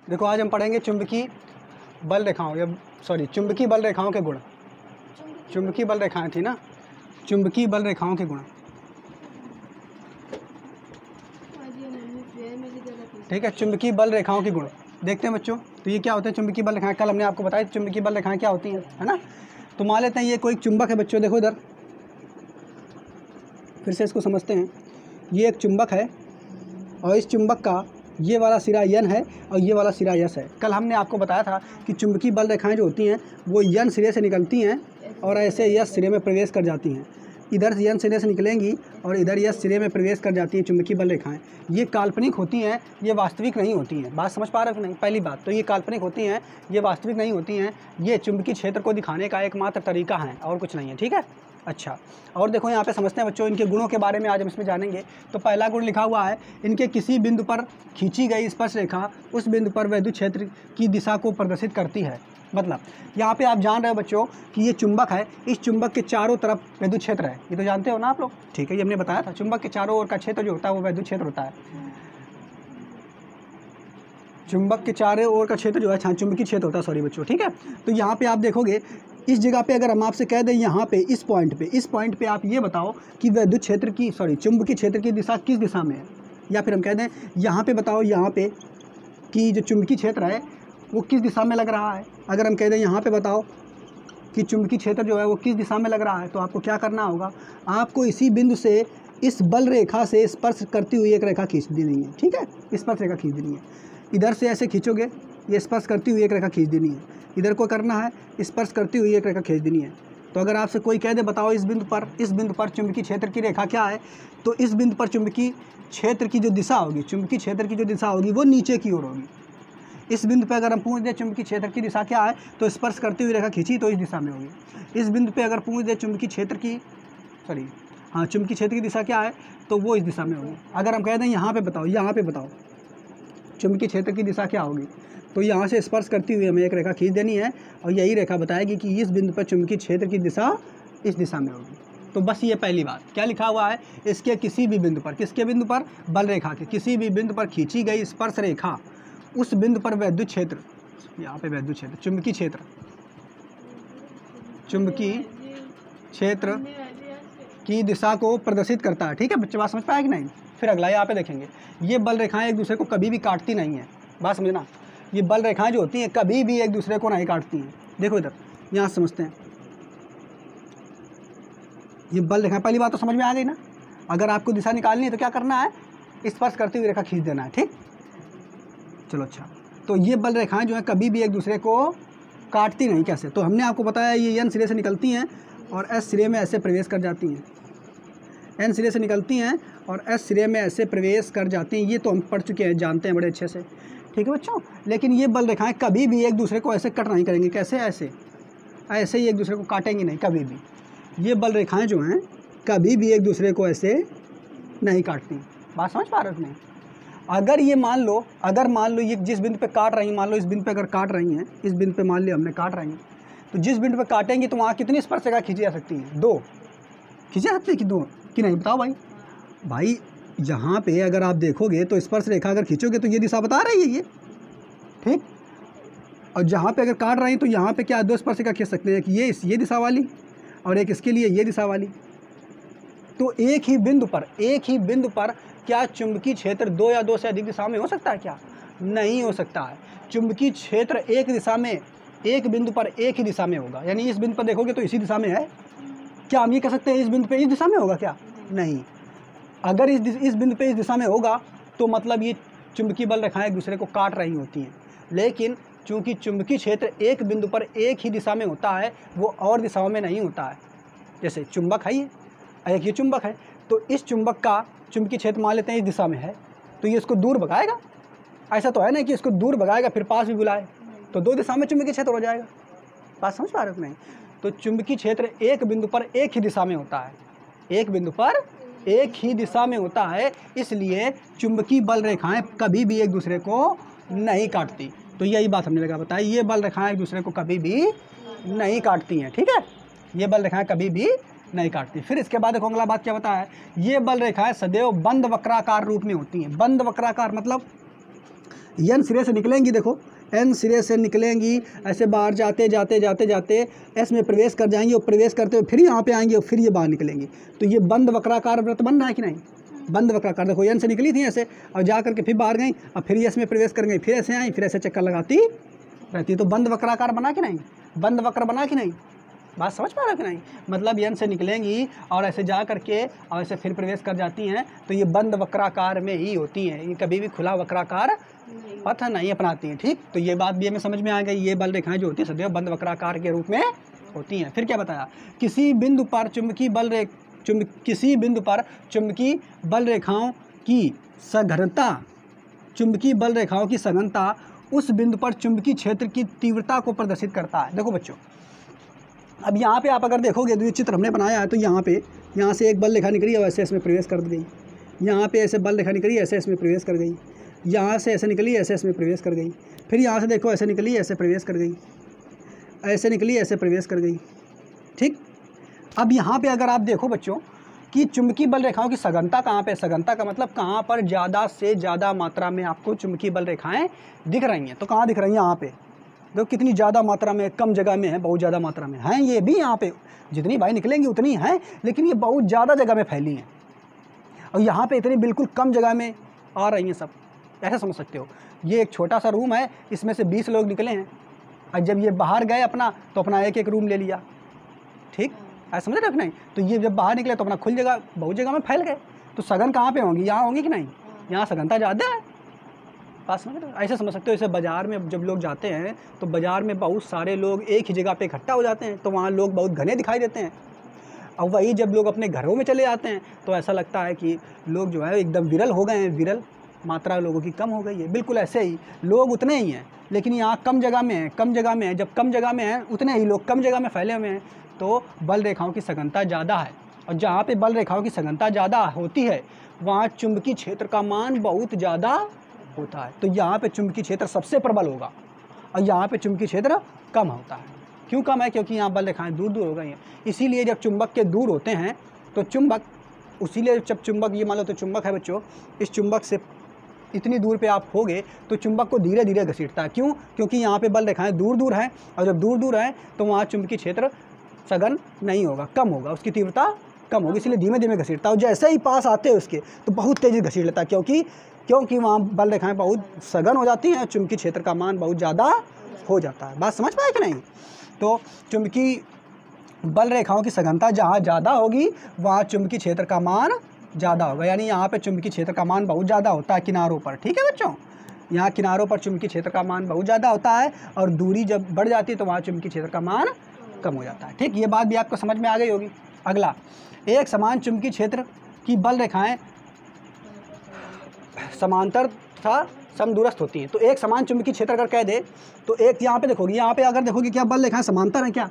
देखो आज हम पढ़ेंगे चुंबकीय बल रेखाओं या चुंबकीय बल रेखाओं के गुण। चुंबकीय बल रेखाएं थी ना, चुंबकीय बल रेखाओं के गुण। ठीक है, चुंबकीय बल रेखाओं के गुण देखते हैं बच्चों। तो ये क्या होते हैं चुंबकीय बल रेखाएं? कल हमने आपको बताया चुंबकीय बल रेखाएं क्या होती हैं, है ना। तो मान लेते हैं ये कोई चुंबक है बच्चों, देखो इधर फिर से इसको समझते हैं। ये एक चुंबक है और इस चुंबक का ये वाला सिरा यन है और ये वाला सिरा यस है। कल हमने आपको बताया था कि चुंबकीय बल रेखाएं जो होती हैं वो यन सिरे से निकलती हैं और ऐसे यस सिरे में प्रवेश कर जाती हैं। इधर यन सिरे से निकलेंगी और इधर यस सिरे में प्रवेश कर जाती हैं चुंबकीय बल रेखाएं। ये काल्पनिक होती हैं, ये वास्तविक नहीं होती हैं। बात समझ पा रहे हो कि नहीं? पहली बात तो ये काल्पनिक होती हैं, ये वास्तविक नहीं होती हैं। ये चुंबकीय क्षेत्र को दिखाने का एकमात्र तरीका है और कुछ नहीं है। ठीक है, अच्छा। और देखो यहाँ पे समझते हैं बच्चों इनके गुणों के बारे में, आज हम इसमें जानेंगे। तो पहला गुण लिखा हुआ है, इनके किसी बिंदु पर खींची गई स्पर्श रेखा उस बिंदु पर विद्युत क्षेत्र की दिशा को प्रदर्शित करती है। मतलब यहाँ पे आप जान रहे हो बच्चों कि ये चुंबक है, इस चुंबक के चारों तरफ विद्युत क्षेत्र है। ये तो जानते हो ना आप लोग? ठीक है, ये हमने बताया था चुंबक के चारों ओर का क्षेत्र जो होता है वो विद्युत क्षेत्र होता है। चुंबक के चारों ओर का क्षेत्र जो है चुंबकीय क्षेत्र होता है, सॉरी बच्चों। ठीक है, तो यहाँ पे आप देखोगे इस जगह पे अगर हम आपसे कह दें यहाँ पे इस पॉइंट पे आप ये बताओ कि विद्युत क्षेत्र की चुंबकीय क्षेत्र की दिशा किस दिशा में है, या फिर हम कह दें यहाँ पे बताओ यहाँ पे कि जो चुंबकीय क्षेत्र है वो किस दिशा में लग रहा है। अगर हम कह दें यहाँ पे बताओ कि चुंबकीय क्षेत्र जो है वो किस दिशा में लग रहा है, तो आपको क्या करना होगा, आपको इसी बिंदु से इस बल रेखा से स्पर्श करती हुई एक रेखा खींच देनी है। ठीक है, स्पर्श रेखा खींच देनी है। इधर से ऐसे खींचोगे, ये स्पर्श करती हुई एक रेखा खींच देनी है। इधर को करना है, स्पर्श करती हुई एक रेखा खींच देनी है। तो अगर आपसे कोई कह दे बताओ इस बिंदु पर चुंबकीय क्षेत्र की रेखा क्या है, तो इस बिंदु पर चुंबकीय क्षेत्र की जो दिशा होगी वो नीचे की ओर होगी। इस बिंदु पे अगर हम पूछ दें चुंबकीय क्षेत्र की दिशा क्या है, तो स्पर्श करती हुई रेखा खींची तो इस दिशा में होगी। इस बिंदु पे अगर पूछ दें चुंबकीय क्षेत्र की दिशा क्या है, तो वो इस दिशा में होगी। अगर हम कह दें यहाँ पे बताओ चुंबकीय क्षेत्र की दिशा क्या होगी, तो यहाँ से स्पर्श करती हुई हमें एक रेखा खींच देनी है और यही रेखा बताएगी कि इस बिंदु पर चुंबकीय क्षेत्र की दिशा इस दिशा में होगी। तो बस ये पहली बात। क्या लिखा हुआ है, इसके किसी भी बिंदु पर, किसके बिंदु पर, बल रेखा के किसी भी बिंदु पर खींची गई स्पर्श रेखा उस बिंदु पर विद्युत क्षेत्र, यहाँ पे विद्युत क्षेत्र चुंबकीय क्षेत्र की दिशा को प्रदर्शित करता है। ठीक है बच्चे, बात समझ पाया कि नहीं? फिर अगला यहाँ पे देखेंगे, ये बल रेखाएं एक दूसरे को कभी भी काटती नहीं है। बात समझना, ये बल रेखाएं जो होती हैं कभी भी एक दूसरे को नहीं काटती हैं। देखो इधर, यहाँ समझते हैं, ये बल रेखाएं, पहली बात तो समझ में आ गई ना। अगर आपको दिशा निकालनी है तो क्या करना है, स्पर्श करती हुई रेखा खींच देना है। ठीक, चलो अच्छा। तो ये बल रेखाएं जो है कभी भी एक दूसरे को काटती नहीं। कैसे? तो हमने आपको बताया ये एन सिरे से निकलती हैं और एस सिरे में ऐसे प्रवेश कर जाती हैं। एन सिरे से निकलती हैं और एस सिरे में ऐसे प्रवेश कर जाती हैं। ये तो हम पढ़ चुके हैं, जानते हैं बड़े अच्छे से। ठीक है बच्चों, लेकिन ये बल रेखाएं कभी भी एक दूसरे को ऐसे कट नहीं करेंगे। कैसे? ऐसे ही एक दूसरे को काटेंगे नहीं कभी भी। ये बल रेखाएं जो हैं कभी भी एक दूसरे को ऐसे नहीं काटती। बात समझ पा रहे हो नहीं? अगर मान लो ये जिस बिंदु पे काट रही हैं, मान लो इस बिंदु पे अगर काट रही हैं, इस बिंदु पे मान लिया हमने काट रही हैं, तो जिस बिंदु पे काटेंगे तो वहाँ कितनी स्पर्श रेखा खींची जा सकती है? 2 खींची जा सकती है कि 2 कि नहीं? बताओ भाई यहाँ पे अगर आप देखोगे तो स्पर्श रेखा अगर खींचोगे तो ये दिशा बता रही है ये। ठीक, और जहाँ पे अगर काट रही हैं तो यहाँ पे क्या 2 स्पर्श रेखा खींच सकते हैं, कि ये दिशा वाली और एक इसके लिए ये दिशा वाली। तो एक ही बिंदु पर क्या चुंबकीय क्षेत्र 2 या 2 से अधिक दिशा में हो सकता है? क्या नहीं हो सकता है। चुंबकीय क्षेत्र एक दिशा में, एक बिंदु पर एक ही दिशा में होगा। यानी इस बिंदु पर देखोगे तो इसी दिशा में है। क्या हम ये कह सकते हैं इस बिंदु पे इस दिशा में होगा? क्या नहीं। अगर इस बिंदु पे इस दिशा में होगा तो मतलब ये चुंबकीय बल रेखाएं एक दूसरे को काट रही होती हैं। लेकिन चूंकि चुंबकीय क्षेत्र एक बिंदु पर एक ही दिशा में होता है, वो और दिशाओं में नहीं होता है। जैसे चुंबक है ये चुंबक है, तो इस चुंबक का चुंबकीय क्षेत्र मान लेते हैं इस दिशा में है, तो ये इसको दूर भगाएगा? ऐसा तो है नहीं कि इसको दूर भगाएगा फिर पास भी बुलाए, तो 2 दिशा में चुंबकीय क्षेत्र हो जाएगा। बात समझ पा रहे हो नहीं? तो चुंबकीय क्षेत्र एक बिंदु पर एक ही दिशा में होता है, एक बिंदु पर एक ही दिशा में होता है। इसलिए चुंबकीय बल रेखाएं कभी भी एक दूसरे को नहीं काटती। तो यही बात हमने लगा बताया, ये बल रेखाएं एक दूसरे को कभी भी नहीं काटती हैं। ठीक है, ये बल रेखाएं कभी भी नहीं काटती। फिर इसके बाद देखो अगला बात क्या बताया है, ये बल रेखाएं सदैव बंद वक्राकार रूप में होती हैं। बंद वक्राकार मतलब एन सिरे से निकलेंगी, देखो एन सिरे से निकलेंगी, ऐसे बाहर जाते जाते जाते जाते एस में प्रवेश कर जाएंगी और प्रवेश करते हुए फिर यहाँ पे आएंगी और फिर ये बाहर निकलेंगी। तो ये बंद वक्राकार वृत्त बन रहा है कि नहीं? बंद वक्राकार, देखो एन से निकली थी ऐसे और जा करके फिर बाहर गई और फिर एस में प्रवेश कर गई, फिर ऐसे आई, फिर ऐसे चक्कर लगाती रहती। तो बंद वक्राकार बना कि नहीं? बंद वक्र बना कि नहीं? बात समझ पा रहे हो कि नहीं? मतलब एन से निकलेंगी और ऐसे जा करके और ऐसे फिर प्रवेश कर जाती हैं, तो ये बंद वक्राकार में ही होती हैं, ये कभी भी खुला वक्राकार पथ नहीं अपनाती हैं। ठीक, तो ये बात भी हमें समझ में आ गई। ये बल रेखाएं जो होती हैं सदैव बंद वक्राकार के रूप में होती हैं। फिर क्या बताया? किसी बिंदु पर चुंबकीय बल रेखाओं की सघनता, चुंबकीय बल रेखाओं की सघनता उस बिंदु पर चुंबकीय क्षेत्र की तीव्रता को प्रदर्शित करता है। देखो बच्चों, अब यहाँ पे आप अगर देखोगे तो ये चित्र हमने बनाया है, तो यहाँ से एक बल रेखा निकली और ऐसे इसमें प्रवेश कर गई, यहाँ पे ऐसे बल रेखा निकली ऐसे इसमें प्रवेश कर गई, यहाँ से ऐसे निकली ऐसे इसमें प्रवेश कर गई, फिर यहाँ से देखो ऐसे निकली ऐसे प्रवेश कर गई, ऐसे निकली ऐसे प्रवेश कर गई। ठीक, अब यहाँ पे अगर आप देखो बच्चों कि चुंबकीय बल रेखाओं की सघनता कहाँ पे? सघनता का मतलब कहाँ पर ज़्यादा से ज़्यादा मात्रा में आपको चुंबकीय बल रेखाएं दिख रही हैं। तो कहाँ दिख रही हैं? यहाँ पे देखो कितनी ज़्यादा मात्रा में, कम जगह में है, बहुत ज़्यादा मात्रा में हैं। ये भी यहाँ पे जितनी बाई निकलेंगी उतनी हैं, लेकिन ये बहुत ज़्यादा जगह में फैली हैं और यहाँ पे इतनी बिल्कुल कम जगह में आ रही हैं सब। ऐसा समझ सकते हो, ये एक छोटा सा रूम है, इसमें से 20 लोग निकले हैं और जब ये बाहर गए अपना तो अपना एक एक रूम ले लिया। ठीक, ऐसा समझ रहे हो नहीं? तो ये जब बाहर निकले तो अपना खुल जगह, बहुत जगह में फैल गए। तो सघन कहाँ पे होंगी? यहाँ होंगी कि नहीं? यहाँ सघनता ज़्यादा है। बात समझ रहे हो? ऐसे समझ सकते हो। जैसे बाज़ार में जब लोग जाते हैं तो बाज़ार में बहुत सारे लोग एक ही जगह पे इकट्ठा हो जाते हैं, तो वहाँ लोग बहुत घने दिखाई देते हैं। और वही जब लोग अपने घरों में चले जाते हैं तो ऐसा लगता है कि लोग जो है एकदम विरल हो गए हैं, विरल मात्रा लोगों की कम हो गई है। बिल्कुल ऐसे ही लोग उतने ही हैं, लेकिन यहाँ कम जगह में है, कम जगह में है। जब कम जगह में है उतने ही लोग कम जगह में फैले हुए हैं, तो बल रेखाओं की सघनता ज़्यादा है। और जहाँ पे बल रेखाओं की सघनता ज़्यादा होती है वहाँ चुंबकीय क्षेत्र का मान बहुत ज़्यादा होता है। तो यहाँ पे चुंबकीय क्षेत्र सबसे प्रबल होगा और यहाँ पे चुंबकीय क्षेत्र कम होता है। क्यों कम है? क्योंकि यहाँ बल रेखाएं दूर दूर हो गई हैं। इसीलिए जब चुंबक के दूर होते हैं तो चुंबक, इसीलिए जब चुंबक, ये मान लो तो चुंबक है बच्चों, इस चुंबक से इतनी दूर पे आप होगे तो चुंबक को धीरे धीरे घसीटता है। क्यों? क्योंकि यहाँ पे बल रेखाएं दूर दूर हैं और जब दूर दूर हैं तो वहाँ चुंबकीय क्षेत्र सघन नहीं होगा, कम होगा, उसकी तीव्रता कम होगी, इसलिए धीमे धीमे घसीटता है। और जैसे ही पास आते हैं उसके तो बहुत तेज़ी घसीट लेता है, क्योंकि वहाँ बल रेखाएं बहुत सघन हो जाती हैं, चुंबकीय क्षेत्र का मान बहुत ज़्यादा हो जाता है। बात समझ पाए कि नहीं? तो चुंबकीय बल रेखाओं की सघनता जहाँ ज़्यादा होगी वहाँ चुंबकीय क्षेत्र का मान ज़्यादा होगा। यानी यहाँ पे चुंबकीय क्षेत्र का मान बहुत ज़्यादा होता है किनारों पर। ठीक है बच्चों, यहाँ किनारों पर चुंबकीय क्षेत्र का मान बहुत ज़्यादा होता है और दूरी जब बढ़ जाती है तो वहाँ चुंबकीय क्षेत्र का मान कम हो जाता है। ठीक, ये बात भी आपको समझ में आ गई होगी। अगला, एक समान चुंबकीय क्षेत्र की बल रेखाएं समांतर तथा समदूरस्थ होती हैं। तो एक समान चुंबकीय क्षेत्र अगर कह दे तो एक यहाँ पे देखोगी, यहाँ पे अगर देखोगी क्या बल रेखाएं समांतर हैं क्या?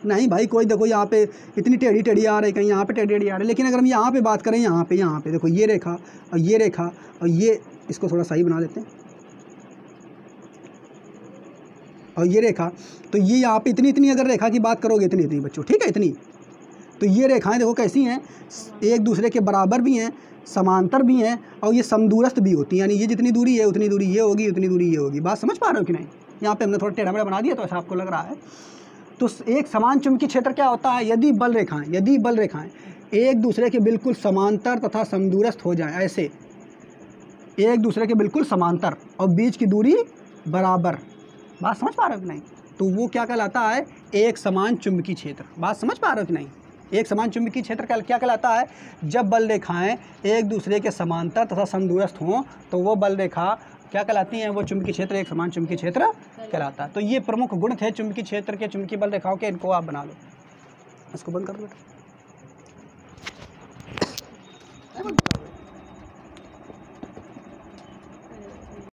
नहीं भाई, कोई देखो यहाँ पे इतनी टेढ़ी टेढ़ी आ रही, कहीं यहाँ पे टेढ़ी टेढ़ी आ रही। लेकिन अगर हम यहाँ पे बात करें, यहाँ पे देखो ये रेखा और ये रेखा और ये, इसको थोड़ा सही बना देते हैं, और ये रेखा, तो ये यहाँ पे इतनी इतनी अगर रेखा की बात करोगे, इतनी इतनी बच्चों, ठीक है, इतनी, तो ये रेखाएं देखो कैसी हैं, एक दूसरे के बराबर भी हैं, समांतर भी हैं और ये समदूरस्थ भी होती हैं। यानी ये जितनी दूरी है उतनी दूरी ये होगी, उतनी दूरी ये होगी। बात समझ पा रहे हो कि नहीं? यहाँ पे हमने थोड़ा टेढ़ा मेढ़ा बना दिया तो ऐसा आपको लग रहा है। तो एक समान चुंबकीय क्षेत्र क्या होता है? यदि बल रेखाएं एक दूसरे के बिल्कुल समांतर तथा समदूरस्थ हो जाएं, ऐसे एक दूसरे के बिल्कुल समांतर और बीच की दूरी बराबर। बात समझ पा रहे हो कि नहीं? तो वो क्या कहलाता है? एक समान चुंबकीय क्षेत्र। बात समझ पा रहे हो कि नहीं? एक समान चुंबकीय क्षेत्र क्या कहलाता है? जब बल रेखाएं एक दूसरे के समांतर तथा समदूरस्थ हों तो वो बल रेखा क्या कहलाती हैं? वो चुंबकीय क्षेत्र एक समान चुंबकीय क्षेत्र कहलाता है। तो ये प्रमुख गुण थे चुंबकीय क्षेत्र के, चुंबकीय बल रेखाओं के। इनको आप बना लो। इसको बंद कर दो बेटा।